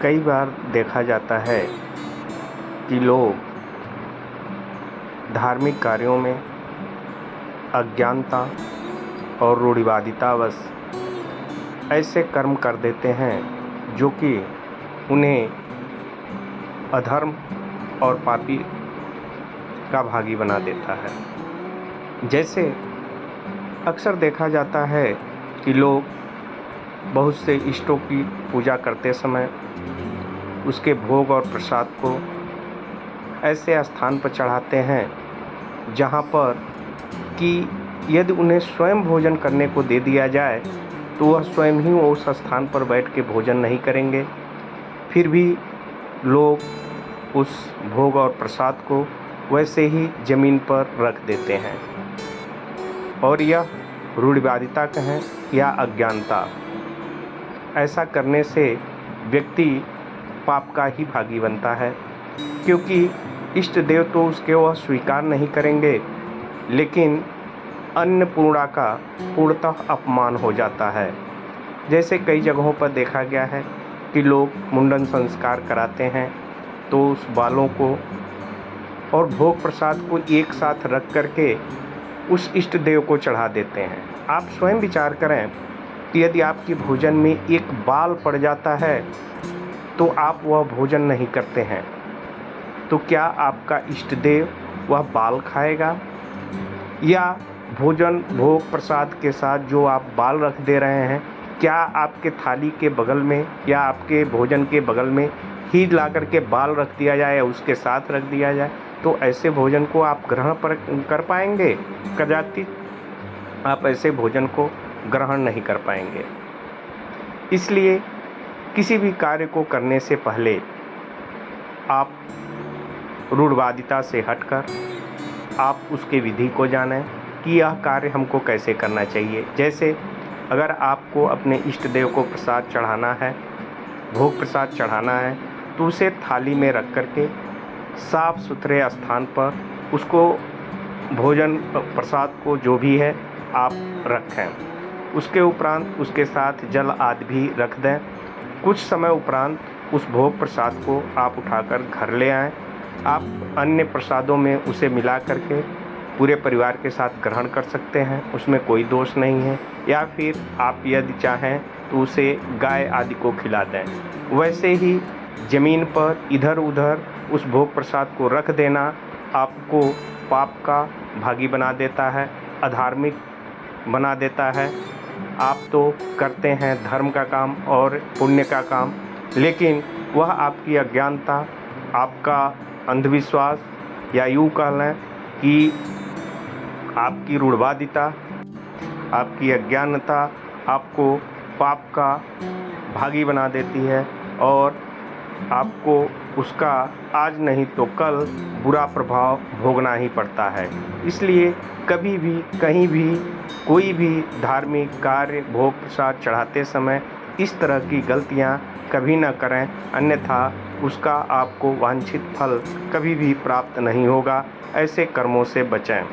कई बार देखा जाता है कि लोग धार्मिक कार्यों में अज्ञानता और रूढ़िवादितावश ऐसे कर्म कर देते हैं जो कि उन्हें अधर्म और पापी का भागी बना देता है। जैसे अक्सर देखा जाता है कि लोग बहुत से इष्टों की पूजा करते समय उसके भोग और प्रसाद को ऐसे स्थान पर चढ़ाते हैं जहाँ पर कि यदि उन्हें स्वयं भोजन करने को दे दिया जाए तो वह स्वयं ही उस स्थान पर बैठ के भोजन नहीं करेंगे। फिर भी लोग उस भोग और प्रसाद को वैसे ही ज़मीन पर रख देते हैं और यह रूढ़िवादिता कहें या अज्ञानता। ऐसा करने से व्यक्ति पाप का ही भागी बनता है, क्योंकि इष्ट देव तो उसके वह स्वीकार नहीं करेंगे, लेकिन अन्नपूर्णा का पूर्णतः अपमान हो जाता है। जैसे कई जगहों पर देखा गया है कि लोग मुंडन संस्कार कराते हैं तो उस बालों को और भोग प्रसाद को एक साथ रख करके उस इष्ट देव को चढ़ा देते हैं। आप स्वयं विचार करें कि यदि आपके भोजन में एक बाल पड़ जाता है तो आप वह भोजन नहीं करते हैं, तो क्या आपका इष्ट देव वह बाल खाएगा? या भोजन भोग प्रसाद के साथ जो आप बाल रख दे रहे हैं, क्या आपके थाली के बगल में या आपके भोजन के बगल में ही ला कर के बाल रख दिया जाए या उसके साथ रख दिया जाए, तो ऐसे भोजन को आप ग्रहण कर पाएंगे? कदाचित आप ऐसे भोजन को ग्रहण नहीं कर पाएंगे। इसलिए किसी भी कार्य को करने से पहले आप रूढ़िवादिता से हटकर आप उसके विधि को जानें कि यह कार्य हमको कैसे करना चाहिए। जैसे अगर आपको अपने इष्ट देव को प्रसाद चढ़ाना है, भोग प्रसाद चढ़ाना है, तो उसे थाली में रख करके साफ सुथरे स्थान पर उसको भोजन प्रसाद को जो भी है आप रखें। उसके उपरांत उसके साथ जल आदि भी रख दें। कुछ समय उपरांत उस भोग प्रसाद को आप उठाकर घर ले आएँ। आप अन्य प्रसादों में उसे मिला करके पूरे परिवार के साथ ग्रहण कर सकते हैं, उसमें कोई दोष नहीं है। या फिर आप यदि चाहें तो उसे गाय आदि को खिला दें। वैसे ही ज़मीन पर इधर उधर उस भोग प्रसाद को रख देना आपको पाप का भागी बना देता है, अधार्मिक बना देता है। आप तो करते हैं धर्म का काम और पुण्य का काम, लेकिन वह आपकी अज्ञानता, आपका अंधविश्वास या यूँ कह लें कि आपकी रूढ़िवादिता, आपकी अज्ञानता आपको पाप का भागी बना देती है और आपको उसका आज नहीं तो कल बुरा प्रभाव भोगना ही पड़ता है। इसलिए कभी भी कहीं भी कोई भी धार्मिक कार्य भोग प्रसाद चढ़ाते समय इस तरह की गलतियां कभी न करें, अन्यथा उसका आपको वांछित फल कभी भी प्राप्त नहीं होगा। ऐसे कर्मों से बचें।